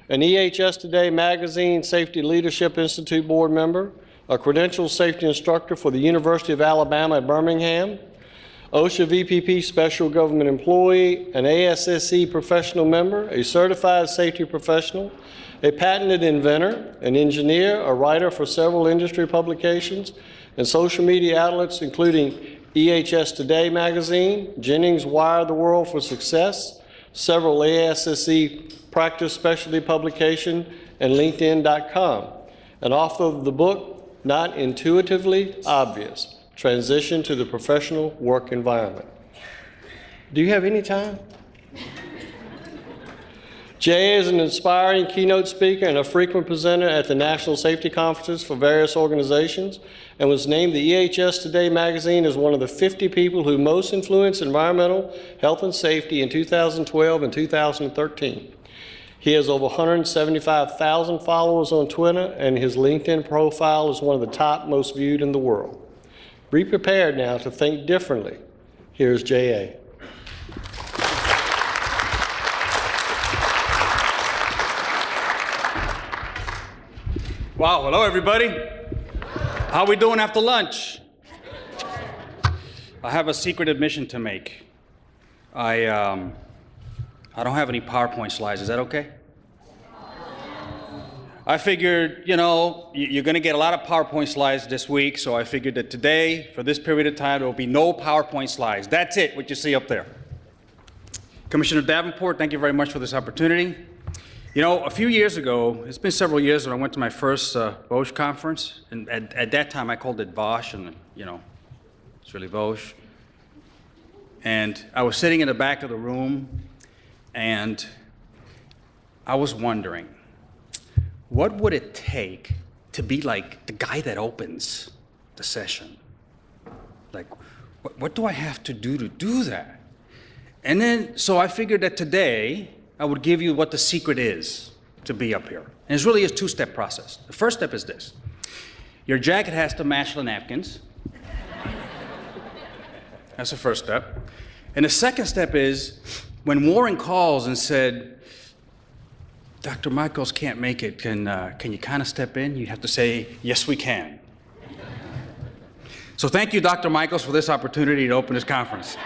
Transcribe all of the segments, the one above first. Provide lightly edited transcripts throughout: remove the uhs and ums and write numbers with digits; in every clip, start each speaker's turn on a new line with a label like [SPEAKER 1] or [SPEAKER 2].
[SPEAKER 1] an EHS Today Magazine Safety Leadership Institute board member, a credentialed safety instructor for the University of Alabama at Birmingham, OSHA VPP Special Government Employee, an ASSE professional member, a certified safety professional, a patented inventor, an engineer, a writer for several industry publications and social media outlets, including EHS Today magazine, Jennings Wire the World for Success, several ASSE practice specialty publication, and LinkedIn.com, and author of the book, Not Intuitively Obvious, Transition to the Professional Work Environment. Do you have any time? Jay is an inspiring keynote speaker and a frequent presenter at the National Safety Conferences for various organizations, and was named the EHS Today magazine as one of the 50 people who most influenced environmental health and safety in 2012 and 2013. He has over 175,000 followers on Twitter, and his LinkedIn profile is one of the top most viewed in the world. Be prepared now to think differently. Here's J.A.
[SPEAKER 2] Wow, hello everybody. How are we doing after lunch? I have a secret admission to make. I don't have any PowerPoint slides, is that okay? I figured, you know, you're gonna get a lot of PowerPoint slides this week, so I figured that today, for this period of time, there will be no PowerPoint slides. That's it, what you see up there. Commissioner Davenport, thank you very much for this opportunity. You know, a few years ago, it's been several years when I went to my first VOSH conference, and at that time I called it VOSH, and you know, it's really VOSH. And I was sitting in the back of the room, and I was wondering, what would it take to be like the guy that opens the session? Like, what do I have to do that? And then, so I figured that today, I would give you what the secret is to be up here. And it's really a two-step process. The first step is this. Your jacket has to match the napkins. That's the first step. And the second step is, when Warren calls and said, Dr. Michaels can't make it, can you kind of step in? You have to say, yes, we can. So thank you, Dr. Michaels, for this opportunity to open this conference.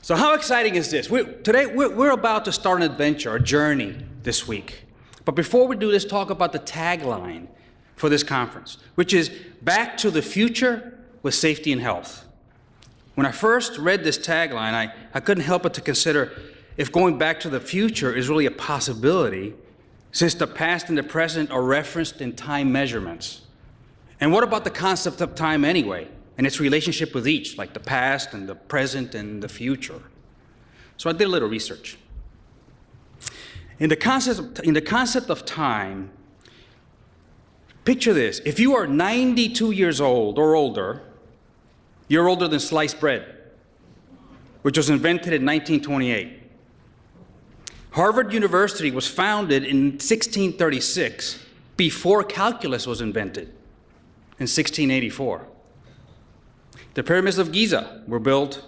[SPEAKER 2] So how exciting is this? Today, we're about to start an adventure, a journey this week. But before we do this, talk about the tagline for this conference, which is Back to the Future with Safety and Health. When I first read this tagline, I couldn't help but to consider if going back to the future is really a possibility, since the past and the present are referenced in time measurements. And what about the concept of time anyway? And its relationship with each, like the past and the present and the future. So I did a little research. In the concept of time, picture this. If you are 92 years old or older, you're older than sliced bread, which was invented in 1928. Harvard University was founded in 1636, before calculus was invented in 1684. The pyramids of Giza were built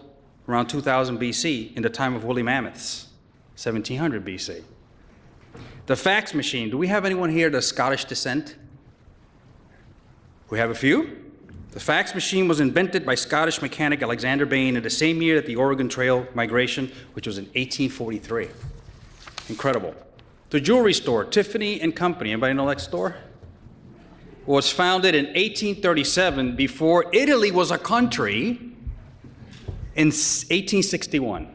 [SPEAKER 2] around 2000 BC in the time of woolly mammoths, 1700 BC. The fax machine, do we have anyone here of Scottish descent? We have a few. The fax machine was invented by Scottish mechanic Alexander Bain in the same year that the Oregon Trail migration, which was in 1843. Incredible. The jewelry store, Tiffany and Company, anybody know that store? Was founded in 1837 before Italy was a country in 1861.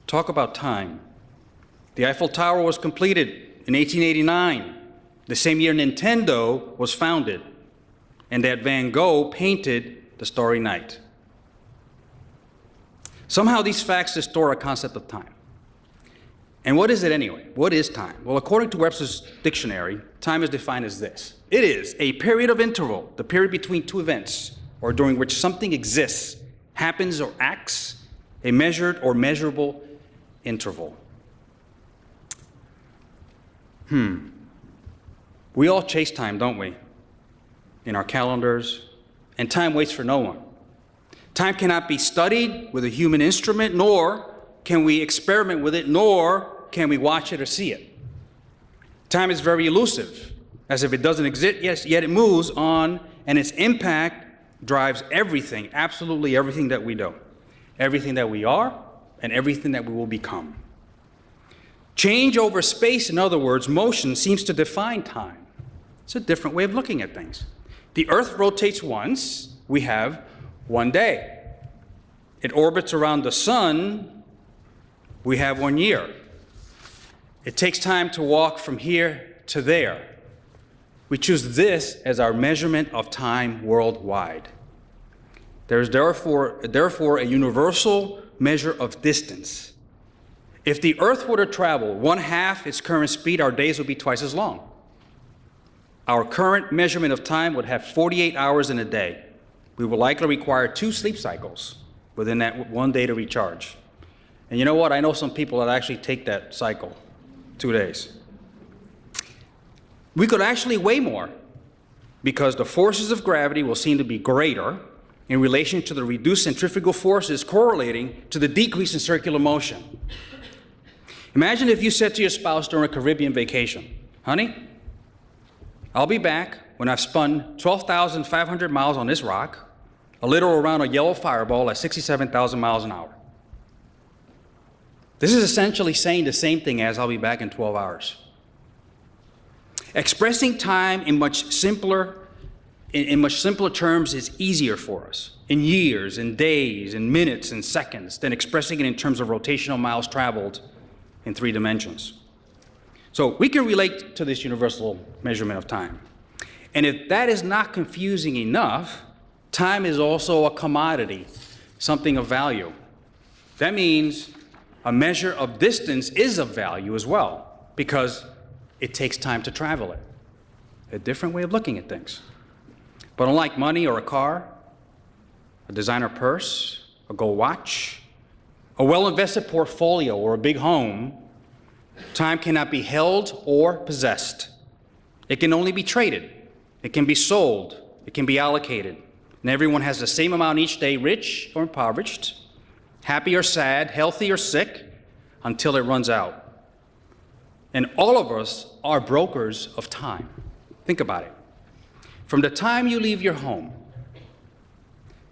[SPEAKER 2] Talk about time. The Eiffel Tower was completed in 1889, the same year Nintendo was founded, and that Van Gogh painted The Starry Night. Somehow these facts distort our concept of time. And what is it anyway? What is time? Well, according to Webster's dictionary, time is defined as this. It is a period of interval, the period between two events, or during which something exists, happens, or acts, a measured or measurable interval. We all chase time, don't we? In our calendars, and time waits for no one. Time cannot be studied with a human instrument, nor can we experiment with it, nor can we watch it or see it? Time is very elusive, as if it doesn't exist, yes, yet it moves on, and its impact drives everything, absolutely everything that we do, everything that we are, and everything that we will become. Change over space, in other words, motion, seems to define time. It's a different way of looking at things. The Earth rotates once, we have one day. It orbits around the sun, we have 1 year. It takes time to walk from here to there. We choose this as our measurement of time worldwide. There is therefore a universal measure of distance. If the Earth were to travel 1/2 its current speed, our days would be twice as long. Our current measurement of time would have 48 hours in a day. We will likely require 2 sleep cycles within that 1 day to recharge. And you know what? I know some people that actually take that cycle, 2 days. We could actually weigh more because the forces of gravity will seem to be greater in relation to the reduced centrifugal forces correlating to the decrease in circular motion. Imagine if you said to your spouse during a Caribbean vacation, honey, I'll be back when I've spun 12,500 miles on this rock, a little around a yellow fireball at 67,000 miles an hour. This is essentially saying the same thing as I'll be back in 12 hours. Expressing time in much simpler terms is easier for us, in years, in days, in minutes, and seconds, than expressing it in terms of rotational miles traveled in 3 dimensions. So we can relate to this universal measurement of time. And if that is not confusing enough, time is also a commodity, something of value. That means a measure of distance is of value as well, because it takes time to travel it. A different way of looking at things. But unlike money or a car, a designer purse, a gold watch, a well-invested portfolio, or a big home, time cannot be held or possessed. It can only be traded. It can be sold. It can be allocated. And everyone has the same amount each day, rich or impoverished, happy or sad, healthy or sick, until it runs out. And all of us are brokers of time. Think about it. From the time you leave your home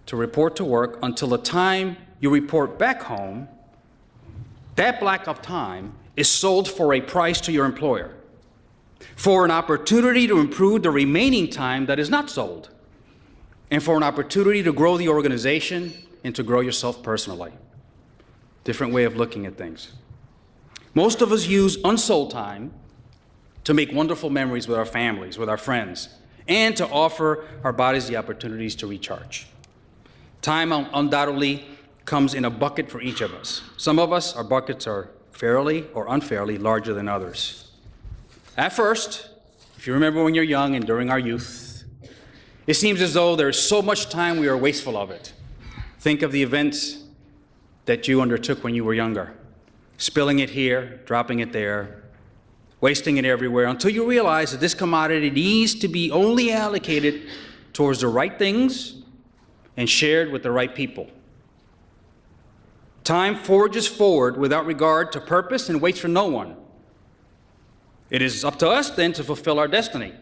[SPEAKER 2] to report to work until the time you report back home, that block of time is sold for a price to your employer, for an opportunity to improve the remaining time that is not sold, and for an opportunity to grow the organization and to grow yourself personally. Different way of looking at things. Most of us use unsold time to make wonderful memories with our families, with our friends, and to offer our bodies the opportunities to recharge. Time undoubtedly comes in a bucket for each of us. Some of us, our buckets are fairly or unfairly larger than others. At first, if you remember when you're young and during our youth, it seems as though there's so much time we are wasteful of it. Think of the events that you undertook when you were younger. Spilling it here, dropping it there, wasting it everywhere, until you realize that this commodity needs to be only allocated towards the right things and shared with the right people. Time forges forward without regard to purpose and waits for no one. It is up to us then to fulfill our destiny,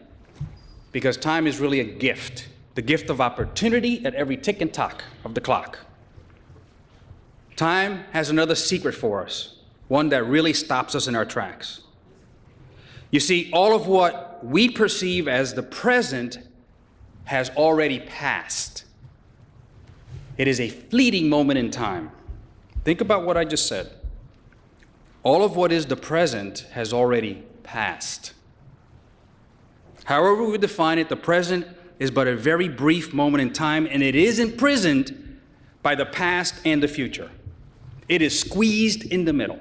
[SPEAKER 2] because time is really a gift, the gift of opportunity at every tick and tock of the clock. Time has another secret for us, one that really stops us in our tracks. You see, all of what we perceive as the present has already passed. It is a fleeting moment in time. Think about what I just said. All of what is the present has already passed. However we define it, the present is but a very brief moment in time, and it is imprisoned by the past and the future. It is squeezed in the middle.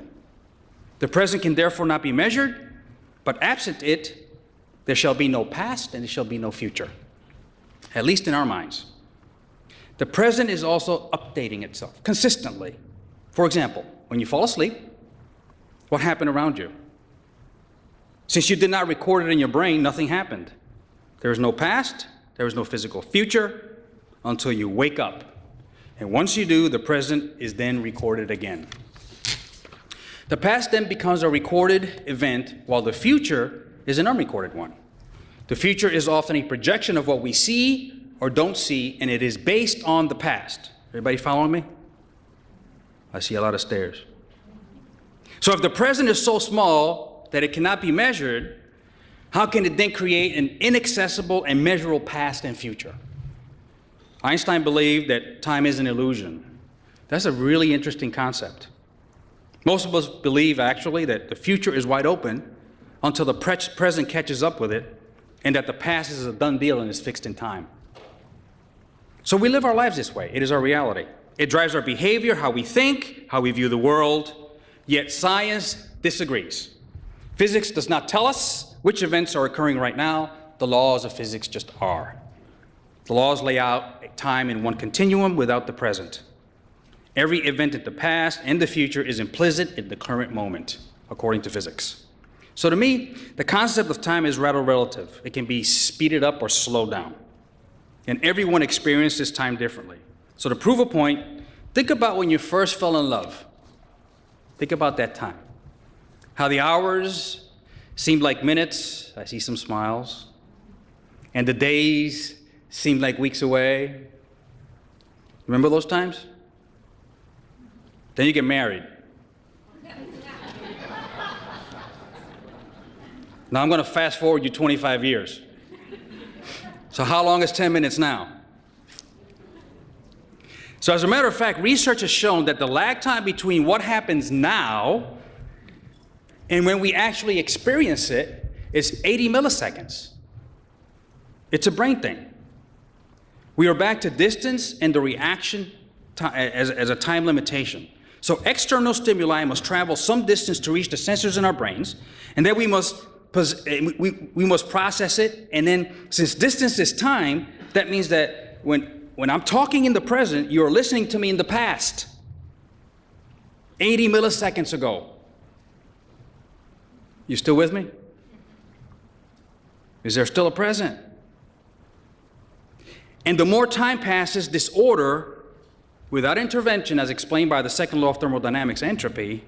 [SPEAKER 2] The present can therefore not be measured, but absent it, there shall be no past and there shall be no future, at least in our minds. The present is also updating itself consistently. For example, when you fall asleep, what happened around you? Since you did not record it in your brain, nothing happened. There is no past, there is no physical future until you wake up. And once you do, the present is then recorded again. The past then becomes a recorded event, while the future is an unrecorded one. The future is often a projection of what we see or don't see, and it is based on the past. Everybody following me? I see a lot of stares. So if the present is so small that it cannot be measured, how can it then create an inaccessible and measurable past and future? Einstein believed that time is an illusion. That's a really interesting concept. Most of us believe, actually, that the future is wide open until the present catches up with it, and that the past is a done deal and is fixed in time. So we live our lives this way. It is our reality. It drives our behavior, how we think, how we view the world, yet science disagrees. Physics does not tell us which events are occurring right now. The laws of physics just are. The laws lay out time in one continuum without the present. Every event in the past and the future is implicit in the current moment, according to physics. So to me, the concept of time is rather relative. It can be speeded up or slowed down. And everyone experiences time differently. So to prove a point, think about when you first fell in love. Think about that time. How the hours seemed like minutes. I see some smiles. And the days seemed like weeks away. Remember those times? Then you get married. Now I'm going to fast forward you 25 years. So how long is 10 minutes now? So as a matter of fact, research has shown that the lag time between what happens now and when we actually experience it is 80 milliseconds. It's a brain thing. We are back to distance and the reaction as a time limitation. So external stimuli must travel some distance to reach the sensors in our brains, and then we must process it, and then since distance is time, that means that when I'm talking in the present, you're listening to me in the past, 80 milliseconds ago. You still with me? Is there still a present? And the more time passes, this order, without intervention, as explained by the second law of thermodynamics, entropy,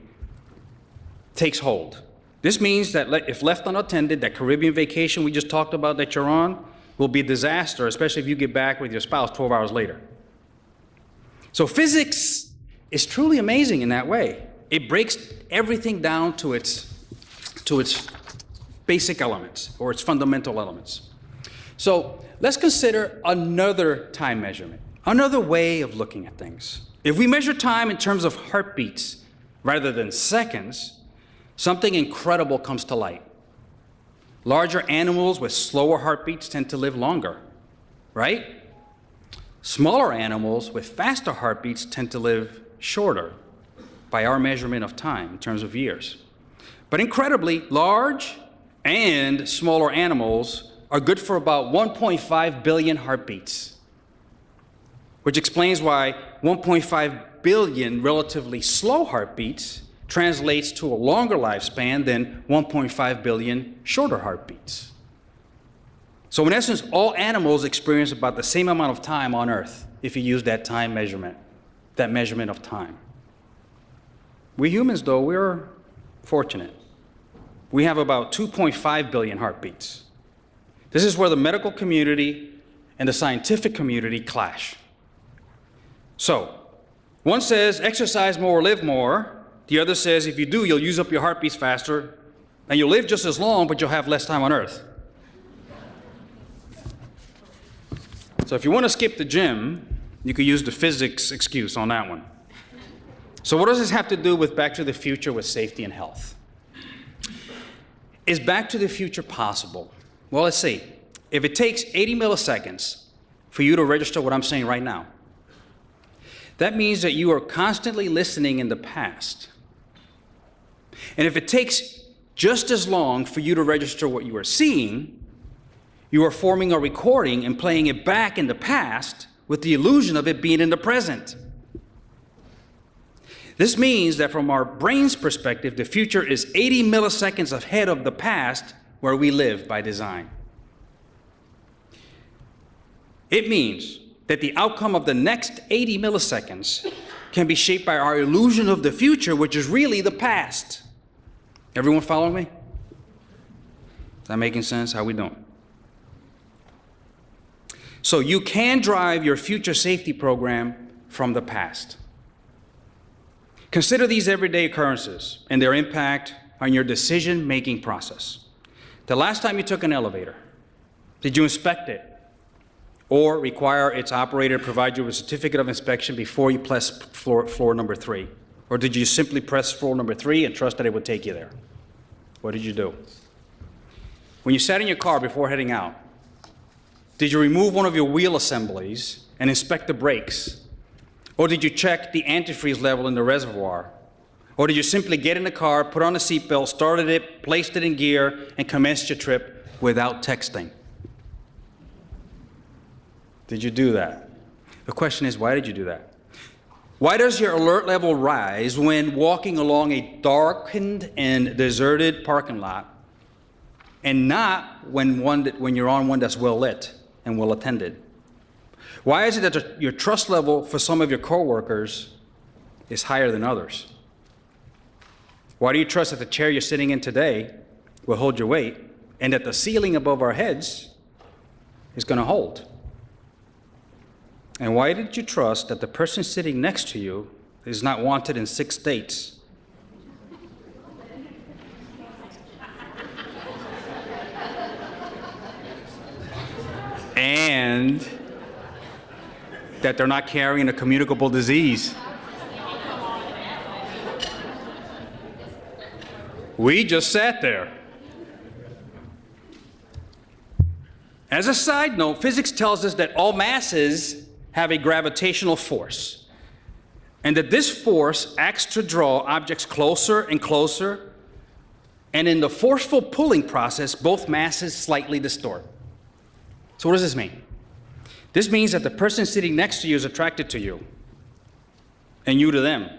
[SPEAKER 2] takes hold. This means that if left unattended, that Caribbean vacation we just talked about that you're on will be a disaster, especially if you get back with your spouse 12 hours later. So physics is truly amazing in that way. It breaks everything down to its basic elements, or its fundamental elements. So let's consider another time measurement, another way of looking at things. If we measure time in terms of heartbeats rather than seconds, something incredible comes to light. Larger animals with slower heartbeats tend to live longer, right? Smaller animals with faster heartbeats tend to live shorter by our measurement of time in terms of years. But incredibly, large and smaller animals are good for about 1.5 billion heartbeats, which explains why 1.5 billion relatively slow heartbeats translates to a longer lifespan than 1.5 billion shorter heartbeats. So in essence, all animals experience about the same amount of time on Earth if you use that time measurement, that measurement of time. We humans, though, we're fortunate. We have about 2.5 billion heartbeats. This is where the medical community and the scientific community clash. So, one says exercise more, live more. The other says if you do, you'll use up your heartbeats faster, and you'll live just as long, but you'll have less time on Earth. So if you want to skip the gym, you could use the physics excuse on that one. So what does this have to do with Back to the Future with safety and health? Is Back to the Future possible? Well, let's see. If it takes 80 milliseconds for you to register what I'm saying right now, that means that you are constantly listening in the past. And if it takes just as long for you to register what you are seeing, you are forming a recording and playing it back in the past with the illusion of it being in the present. This means that from our brain's perspective, the future is 80 milliseconds ahead of the past where we live by design. It means that the outcome of the next 80 milliseconds can be shaped by our illusion of the future, which is really the past. Everyone follow me? Is that making sense? How we doing? So you can drive your future safety program from the past. Consider these everyday occurrences and their impact on your decision-making process. The last time you took an elevator, did you inspect it or require its operator to provide you with a certificate of inspection before you press floor number 3? Or did you simply press floor number 3 and trust that it would take you there? What did you do? When you sat in your car before heading out, did you remove one of your wheel assemblies and inspect the brakes? Or did you check the antifreeze level in the reservoir? Or did you simply get in the car, put on a seatbelt, started it, placed it in gear, and commenced your trip without texting? Did you do that? The question is, why did you do that? Why does your alert level rise when walking along a darkened and deserted parking lot, and not when you're on one that's well lit and well attended? Why is it that your trust level for some of your coworkers is higher than others? Why do you trust that the chair you're sitting in today will hold your weight and that the ceiling above our heads is going to hold? And why did you trust that the person sitting next to you is not wanted in 6 states? And that they're not carrying a communicable disease? We just sat there. As a side note, physics tells us that all masses have a gravitational force, and that this force acts to draw objects closer and closer, and in the forceful pulling process, both masses slightly distort. So what does this mean? This means that the person sitting next to you is attracted to you, and you to them,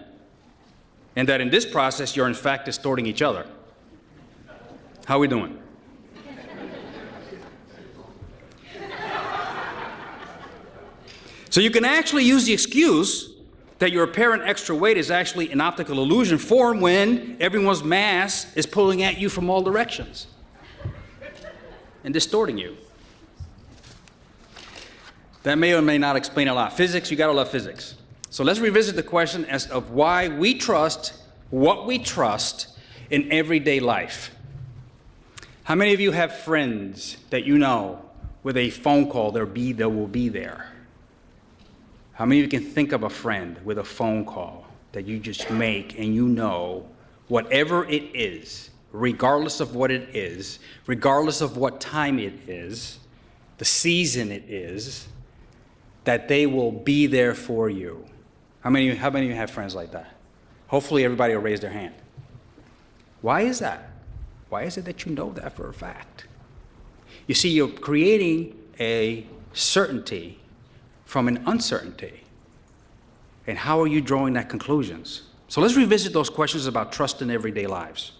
[SPEAKER 2] and that in this process, you're in fact distorting each other. How are we doing? So you can actually use the excuse that your apparent extra weight is actually an optical illusion formed when everyone's mass is pulling at you from all directions and distorting you. That may or may not explain a lot. Physics, you gotta love physics. So let's revisit the question of why we trust what we trust in everyday life. How many of you have friends that you know with a phone call, they will be there? How many of you can think of a friend with a phone call that you just make and you know whatever it is, regardless of what it is, regardless of what time it is, the season it is, that they will be there for you? How many of you have friends like that? Hopefully everybody will raise their hand. Why is that? Why is it that you know that for a fact? You see, you're creating a certainty from an uncertainty. And how are you drawing that conclusions? So let's revisit those questions about trust in everyday lives.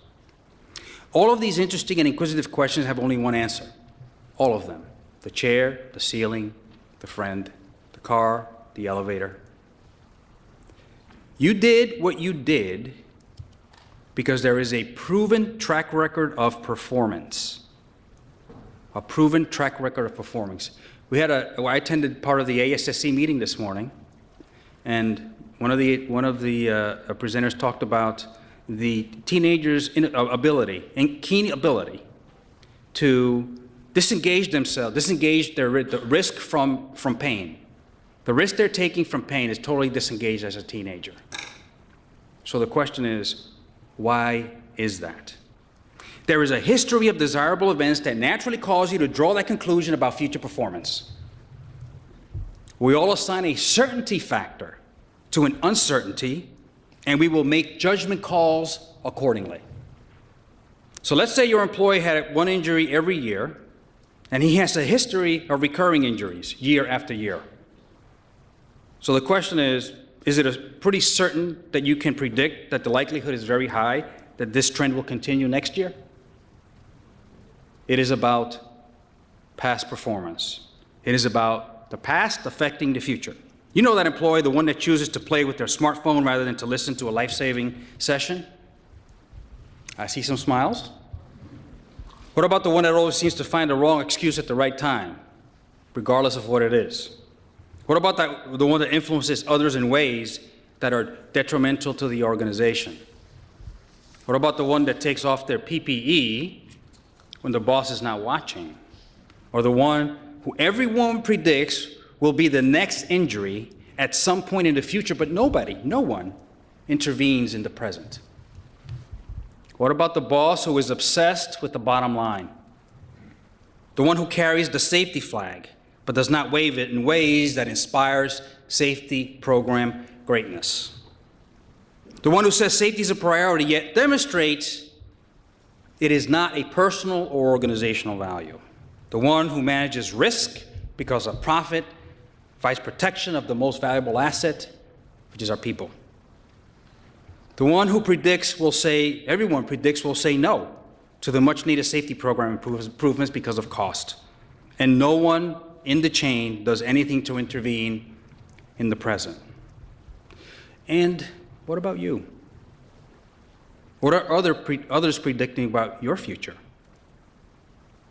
[SPEAKER 2] All of these interesting and inquisitive questions have only one answer. All of them. The chair, the ceiling, the friend, the car, the elevator. You did what you did because there is a proven track record of performance. A proven track record of performance. I attended part of the ASSC meeting this morning, and one of the presenters talked about the teenagers' ability and keen ability to disengage the risk from pain. The risk they're taking from pain is totally disengaged as a teenager. So the question is, why is that? There is a history of desirable events that naturally cause you to draw that conclusion about future performance. We all assign a certainty factor to an uncertainty, and we will make judgment calls accordingly. So let's say your employee had one injury every year, and he has a history of recurring injuries year after year. So the question is it pretty certain that you can predict that the likelihood is very high that this trend will continue next year? It is about past performance. It is about the past affecting the future. You know that employee, the one that chooses to play with their smartphone rather than to listen to a life-saving session? I see some smiles. What about the one that always seems to find the wrong excuse at the right time, regardless of what it is? What about the one that influences others in ways that are detrimental to the organization? What about the one that takes off their PPE when the boss is not watching? Or the one who everyone predicts will be the next injury at some point in the future, but no one intervenes in the present? What about the boss who is obsessed with the bottom line? The one who carries the safety flag, but does not wave it in ways that inspires safety program greatness? The one who says safety is a priority, yet demonstrates it is not a personal or organizational value. The one who manages risk because of profit, provides protection of the most valuable asset, which is our people. The one who everyone predicts will say no to the much needed safety program improvements because of cost. And no one in the chain does anything to intervene in the present. And what about you? What are others predicting about your future?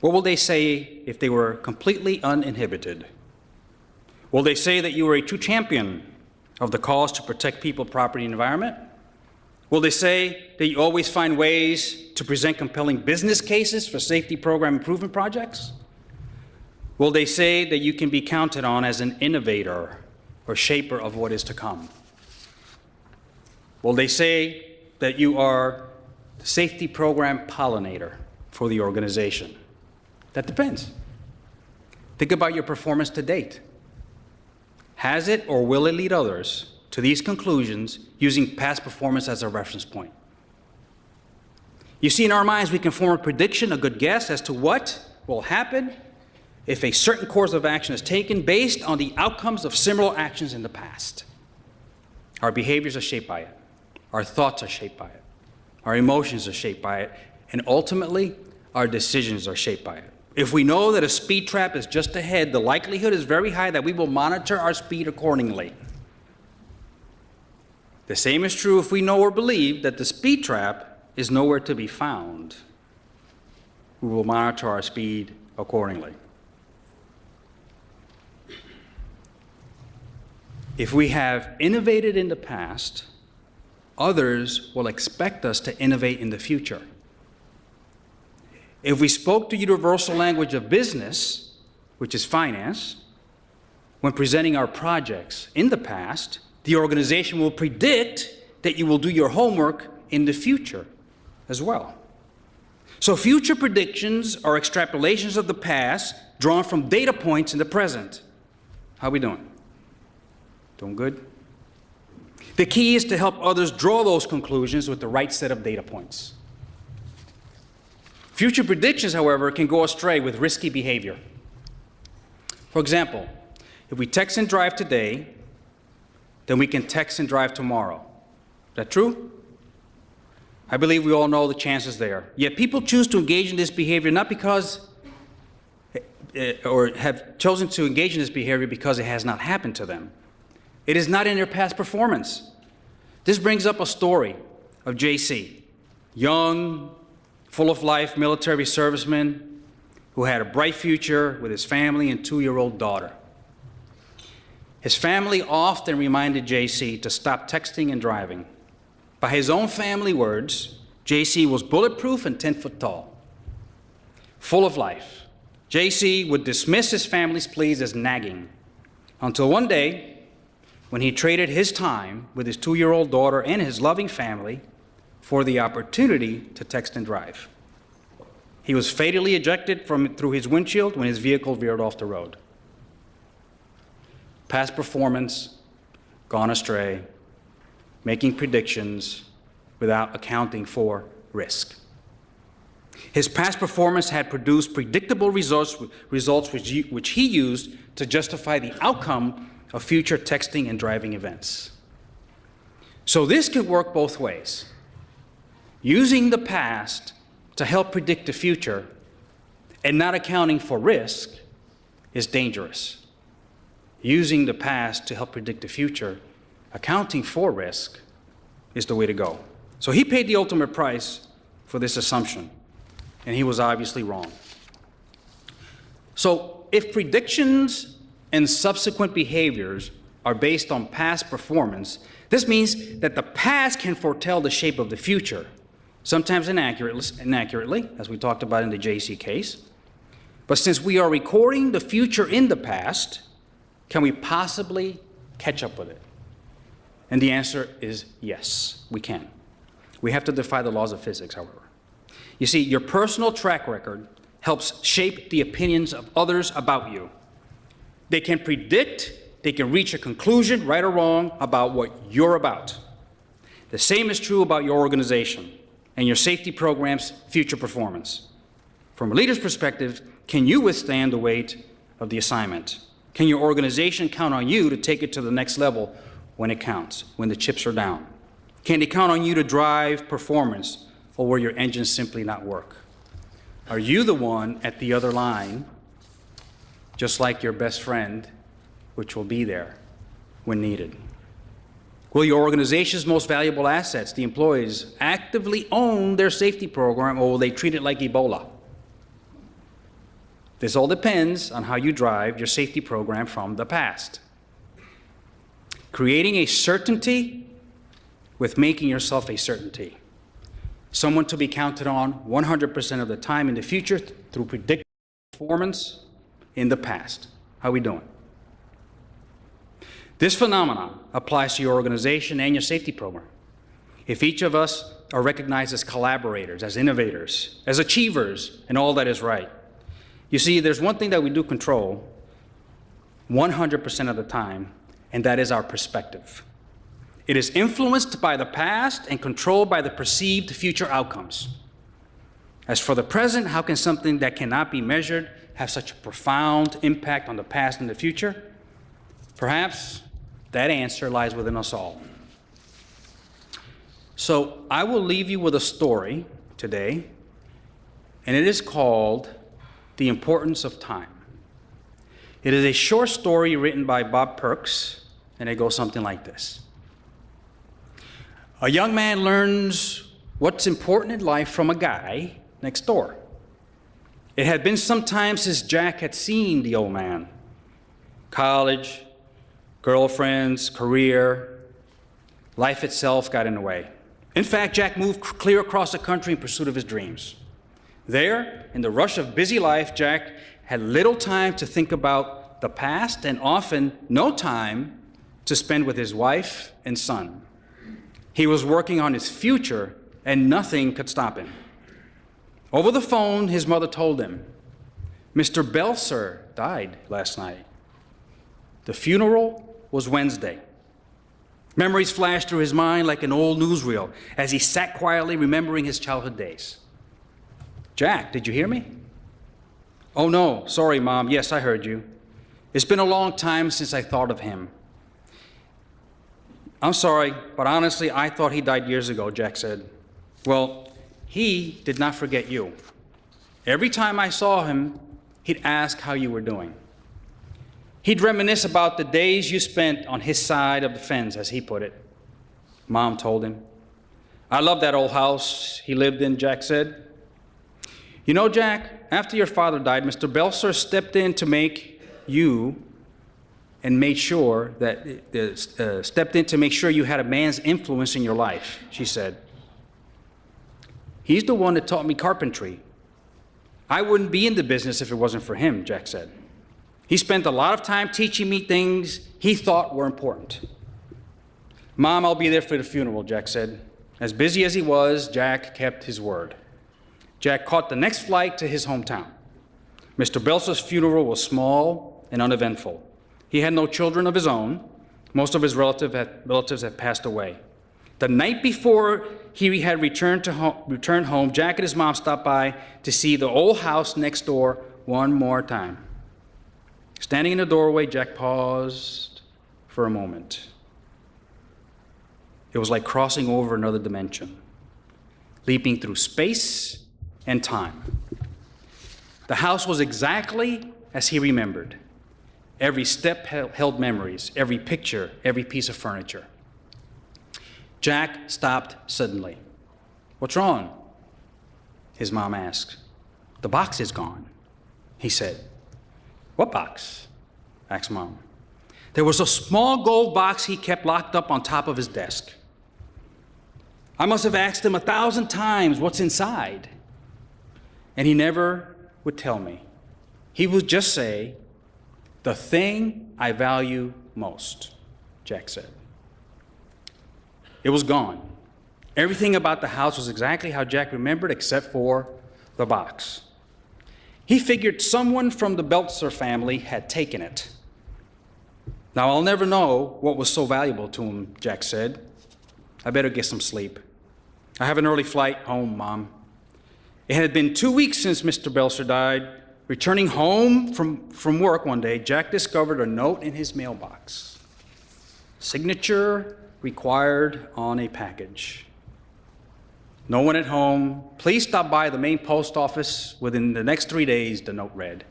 [SPEAKER 2] What will they say if they were completely uninhibited? Will they say that you are a true champion of the cause to protect people, property, and environment? Will they say that you always find ways to present compelling business cases for safety program improvement projects? Will they say that you can be counted on as an innovator or shaper of what is to come? Will they say that you are the safety program pollinator for the organization? That depends. Think about your performance to date. Has it or will it lead others to these conclusions using past performance as a reference point? You see, in our minds, we can form a prediction, a good guess as to what will happen if a certain course of action is taken based on the outcomes of similar actions in the past. Our behaviors are shaped by it. Our thoughts are shaped by it. Our emotions are shaped by it. And ultimately, our decisions are shaped by it. If we know that a speed trap is just ahead, the likelihood is very high that we will monitor our speed accordingly. The same is true if we know or believe that the speed trap is nowhere to be found. We will monitor our speed accordingly. If we have innovated in the past, others will expect us to innovate in the future. If we spoke the universal language of business, which is finance, when presenting our projects in the past, the organization will predict that you will do your homework in the future as well. So future predictions are extrapolations of the past drawn from data points in the present. How are we doing? Doing good? The key is to help others draw those conclusions with the right set of data points. Future predictions, however, can go astray with risky behavior. For example, if we text and drive today, then we can text and drive tomorrow. Is that true? I believe we all know the chances there. Yet people choose to engage in this behavior not because, or have chosen to engage in this behavior because it has not happened to them. It is not in their past performance. This brings up a story of JC, young, full of life military serviceman who had a bright future with his family and 2-year-old daughter. His family often reminded JC to stop texting and driving. By his own family words, JC was bulletproof and 10 foot tall. Full of life, JC would dismiss his family's pleas as nagging until one day when he traded his time with his 2-year-old daughter and his loving family for the opportunity to text and drive. He was fatally ejected through his windshield when his vehicle veered off the road. Past performance, gone astray, making predictions without accounting for risk. His past performance had produced predictable results which he used to justify the outcome of future texting and driving events. So this could work both ways. Using the past to help predict the future and not accounting for risk is dangerous. using the past to help predict the future, accounting for risk, is the way to go. So he paid the ultimate price for this assumption, and he was obviously wrong. So if predictions and subsequent behaviors are based on past performance, this means that the past can foretell the shape of the future, sometimes inaccurately, as we talked about in the JC case. But since we are recording the future in the past, can we possibly catch up with it? And the answer is yes, we can. We have to defy the laws of physics, however. You see, your personal track record helps shape the opinions of others about you. They can predict, they can reach a conclusion, right or wrong, about what you're about. The same is true about your organization and your safety program's future performance. From a leader's perspective, can you withstand the weight of the assignment? Can your organization count on you to take it to the next level when it counts, when the chips are down? Can they count on you to drive performance or will your engines simply not work? Are you the one at the other line, just like your best friend, which will be there when needed? Will your organization's most valuable assets, the employees, actively own their safety program, or will they treat it like Ebola? This all depends on how you drive your safety program from the past. Creating a certainty with making yourself a certainty. Someone to be counted on 100% of the time in the future through predictive performance in the past. How are we doing? This phenomenon applies to your organization and your safety program. If each of us are recognized as collaborators, as innovators, as achievers, and all that is right. You see, there's one thing that we do control 100% of the time, and that is our perspective. It is influenced by the past and controlled by the perceived future outcomes. As for the present, how can something that cannot be measured have such a profound impact on the past and the future? Perhaps that answer lies within us all. So I will leave you with a story today, and it is called The Importance of Time. It is a short story written by Bob Perks, and it goes something like this. A young man learns what's important in life from a guy next door. It had been some time since Jack had seen the old man. College, girlfriends, career, life itself got in the way. In fact, Jack moved clear across the country in pursuit of his dreams. There, in the rush of busy life, Jack had little time to think about the past and often no time to spend with his wife and son. He was working on his future and nothing could stop him. Over the phone, his mother told him, "Mr. Belser died last night." The funeral was Wednesday. Memories flashed through his mind like an old newsreel as he sat quietly remembering his childhood days. "Jack, did you hear me?" "Oh no, sorry, Mom. Yes, I heard you. It's been a long time since I thought of him." "I'm sorry, but honestly, I thought he died years ago," Jack said. "Well, he did not forget you. Every time I saw him, he'd ask how you were doing. He'd reminisce about the days you spent on his side of the fence, as he put it," Mom told him. "I love that old house he lived in," Jack said. "You know, Jack, after your father died, Mr. Belser stepped in to make you and made sure that stepped in to make sure you had a man's influence in your life," she said. "He's the one that taught me carpentry. I wouldn't be in the business if it wasn't for him," Jack said. "He spent a lot of time teaching me things he thought were important." "Mom, I'll be there for the funeral," Jack said. As busy as he was, Jack kept his word. Jack caught the next flight to his hometown. Mr. Belser's funeral was small and uneventful. He had no children of his own. Most of his relatives had passed away. The night before he had returned home, Jack and his mom stopped by to see the old house next door one more time. Standing in the doorway, Jack paused for a moment. It was like crossing over another dimension, leaping through space and time. The house was exactly as he remembered. Every step held memories, every picture, every piece of furniture. Jack stopped suddenly. "What's wrong?" his mom asked. "The box is gone," he said. "What box?" asked Mom. "There was a small gold box he kept locked up on top of his desk. I must have asked him 1,000 times what's inside, and he never would tell me. He would just say, 'The thing I value most,'" Jack said. It was gone. Everything about the house was exactly how Jack remembered, except for the box. He figured someone from the Belzer family had taken it. "Now, I'll never know what was so valuable to him," Jack said. "I better get some sleep. I have an early flight home, Mom." It had been 2 weeks since Mr. Belzer died. Returning home from work one day, Jack discovered a note in his mailbox. "Signature required on a package. No one at home. Please stop by the main post office within the next 3 days," the note read.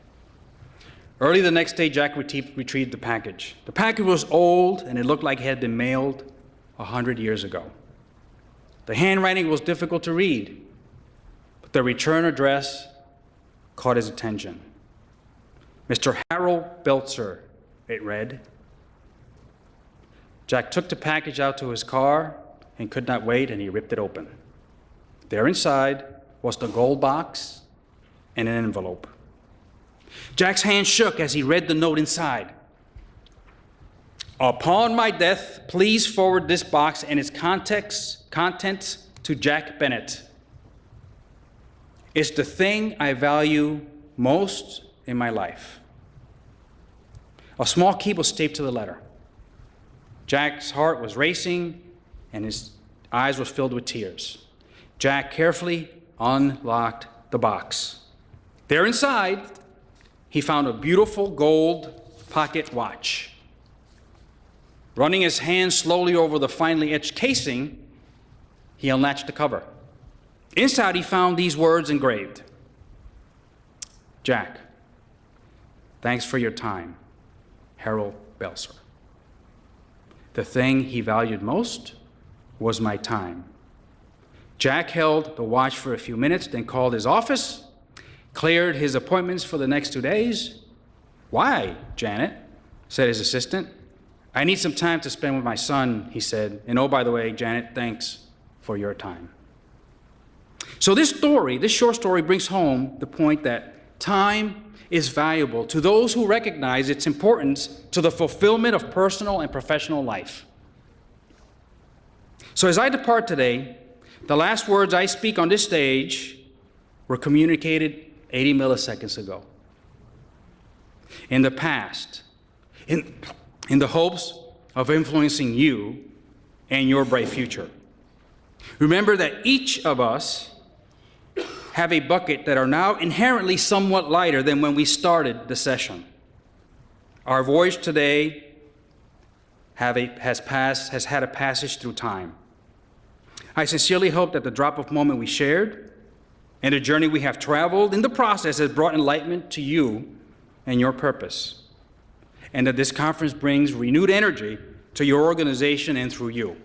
[SPEAKER 2] Early the next day, Jack retrieved the package. The package was old, and it looked like it had been mailed 100 years ago. The handwriting was difficult to read, but the return address caught his attention. "Mr. Harold Belzer," it read. Jack took the package out to his car and could not wait, and he ripped it open. There inside was the gold box and an envelope. Jack's hand shook as he read the note inside. "Upon my death, please forward this box and its contents to Jack Bennett. It's the thing I value most in my life." A small key was taped to the letter. Jack's heart was racing and his eyes were filled with tears. Jack carefully unlocked the box. There inside, he found a beautiful gold pocket watch. Running his hand slowly over the finely etched casing, he unlatched the cover. Inside, he found these words engraved: "Jack, thanks for your time, Harold Belzer." The thing he valued most was my time. Jack held the watch for a few minutes, then called his office, cleared his appointments for the next 2 days. "Why, Janet?" said his assistant. "I need some time to spend with my son," he said. "And oh, by the way, Janet, thanks for your time." So this short story brings home the point that time is valuable to those who recognize its importance to the fulfillment of personal and professional life. So as I depart today, the last words I speak on this stage were communicated 80 milliseconds ago. In the past, in the hopes of influencing you and your bright future. Remember that each of us have a bucket that are now inherently somewhat lighter than when we started the session. Our voyage today has had a passage through time. I sincerely hope that the drop-off moment we shared and the journey we have traveled in the process has brought enlightenment to you and your purpose, and that this conference brings renewed energy to your organization and through you.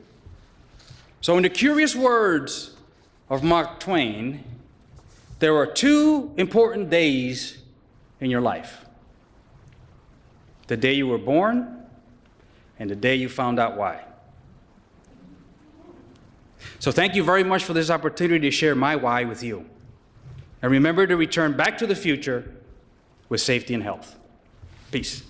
[SPEAKER 2] So in the curious words of Mark Twain, there are 2 important days in your life: the day you were born and the day you found out why. So thank you very much for this opportunity to share my why with you. And remember to return back to the future with safety and health. Peace.